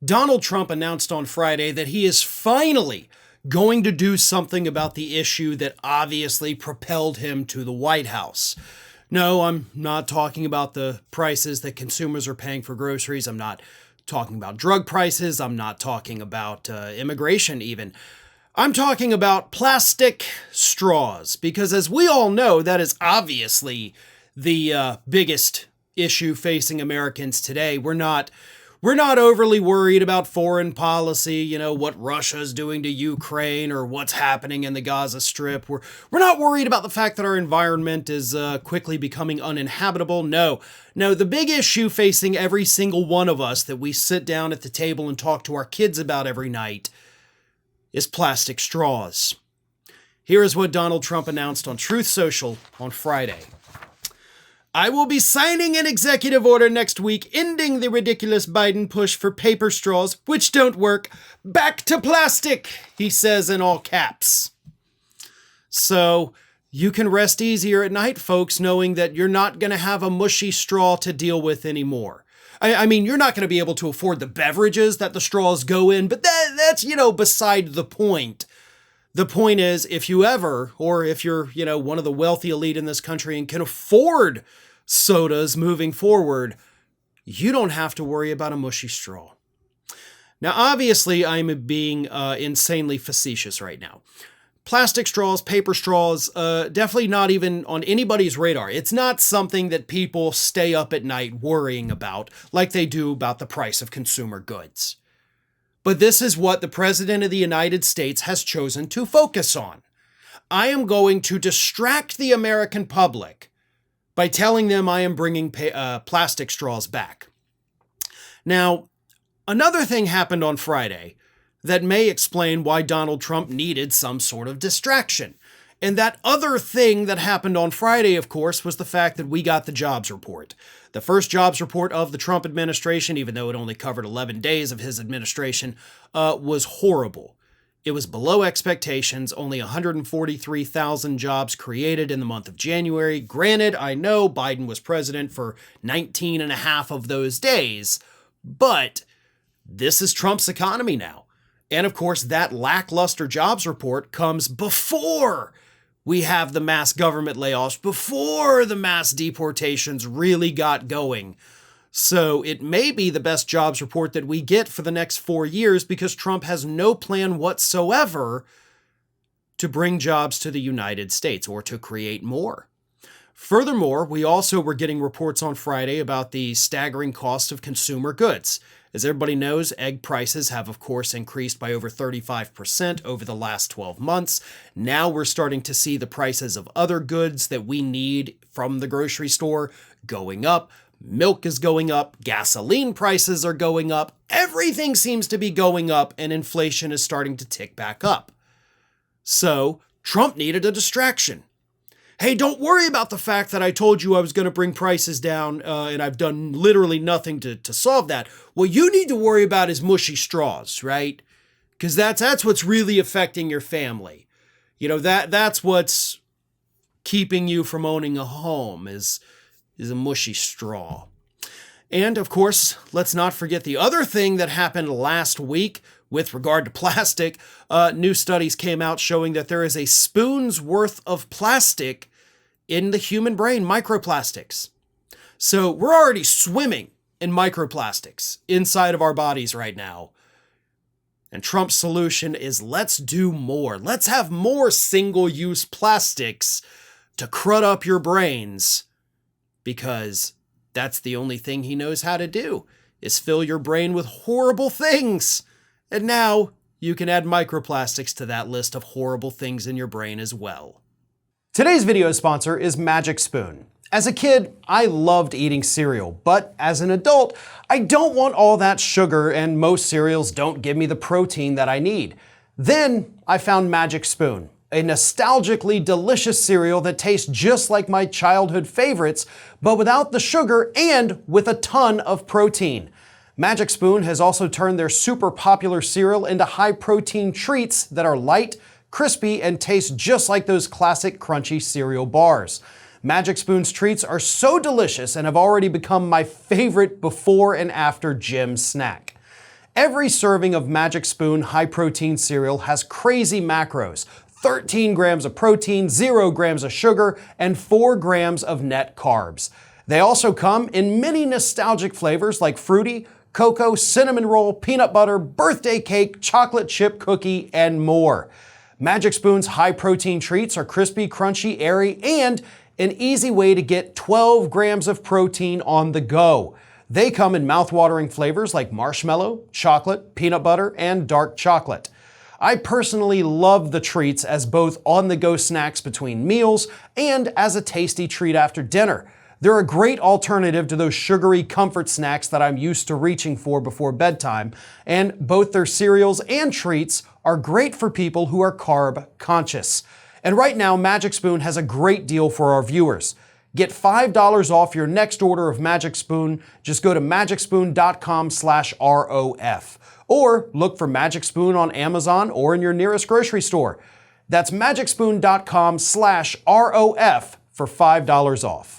Donald Trump announced on Friday that he is finally going to do something about the issue that obviously propelled him to the White House. No, I'm not talking about the prices that consumers are paying for groceries. I'm not talking about drug prices. I'm not talking about immigration even. I'm talking about plastic straws, because as we all know, that is obviously the biggest issue facing Americans today. We're not overly worried about foreign policy, what Russia's doing to Ukraine or what's happening in the Gaza Strip. We're not worried about the fact that our environment is quickly becoming uninhabitable. No, the big issue facing every single one of us that we sit down at the table and talk to our kids about every night is plastic straws. Here is what Donald Trump announced on Truth Social on Friday. I will be signing an executive order next week ending the ridiculous Biden push for paper straws, which don't work. Back to plastic, he says in all caps. So you can rest easier at night, folks, knowing that you're not going to have a mushy straw to deal with anymore. I mean, you're not going to be able to afford the beverages that the straws go in, but that's, beside the point. The point is, if you're, one of the wealthy elite in this country and can afford sodas moving forward, you don't have to worry about a mushy straw. Now, obviously, I'm being insanely facetious right now. Plastic straws, paper straws, definitely not even on anybody's radar. It's not something that people stay up at night worrying about like they do about the price of consumer goods. But this is what the President of the United States has chosen to focus on. I am going to distract the American public by telling them I am bringing plastic straws back. Now, another thing happened on Friday that may explain why Donald Trump needed some sort of distraction. And that other thing that happened on Friday, of course, was the fact that we got the jobs report. The first jobs report of the Trump administration, even though it only covered 11 days of his administration, was horrible. It was below expectations, only 143,000 jobs created in the month of January. Granted, I know Biden was president for 19 and a half of those days, but this is Trump's economy now. And of course, that lackluster jobs report comes before we have the mass government layoffs, before the mass deportations really got going. So it may be the best jobs report that we get for the next 4 years because Trump has no plan whatsoever to bring jobs to the United States or to create more. Furthermore, we also were getting reports on Friday about the staggering cost of consumer goods. As everybody knows, egg prices have, of course, increased by over 35% over the last 12 months. Now we're starting to see the prices of other goods that we need from the grocery store going up. Milk is going up. Gasoline prices are going up. Everything seems to be going up, and inflation is starting to tick back up. So Trump needed a distraction. Hey, don't worry about the fact that I told you I was going to bring prices down and I've done literally nothing to solve that. What you need to worry about is mushy straws, right? Because that's what's really affecting your family. That's what's keeping you from owning a home is a mushy straw. And of course, let's not forget the other thing that happened last week with regard to plastic. New studies came out showing that there is a spoon's worth of plastic in the human brain, microplastics. So we're already swimming in microplastics inside of our bodies right now. And Trump's solution is let's do more. Let's have more single-use plastics to crud up your brains, because that's the only thing he knows how to do, is fill your brain with horrible things. And now you can add microplastics to that list of horrible things in your brain as well. Today's video sponsor is Magic Spoon. As a kid, I loved eating cereal, but as an adult, I don't want all that sugar and most cereals don't give me the protein that I need. Then I found Magic Spoon, a nostalgically delicious cereal that tastes just like my childhood favorites, but without the sugar and with a ton of protein. Magic Spoon has also turned their super popular cereal into high-protein treats that are light, crispy, and taste just like those classic crunchy cereal bars. Magic Spoon's treats are so delicious and have already become my favorite before and after gym snack. Every serving of Magic Spoon high-protein cereal has crazy macros: 13 grams of protein, 0 grams of sugar, and 4 grams of net carbs. They also come in many nostalgic flavors like fruity, cocoa, cinnamon roll, peanut butter, birthday cake, chocolate chip cookie, and more. Magic Spoon's high-protein treats are crispy, crunchy, airy, and an easy way to get 12 grams of protein on the go. They come in mouth-watering flavors like marshmallow, chocolate, peanut butter, and dark chocolate. I personally love the treats as both on-the-go snacks between meals and as a tasty treat after dinner. They're a great alternative to those sugary comfort snacks that I'm used to reaching for before bedtime, and both their cereals and treats are great for people who are carb conscious. And right now, Magic Spoon has a great deal for our viewers. Get $5 off your next order of Magic Spoon. Just go to magicspoon.com/ROF. Or look for Magic Spoon on Amazon or in your nearest grocery store. That's magicspoon.com/ROF for $5 off.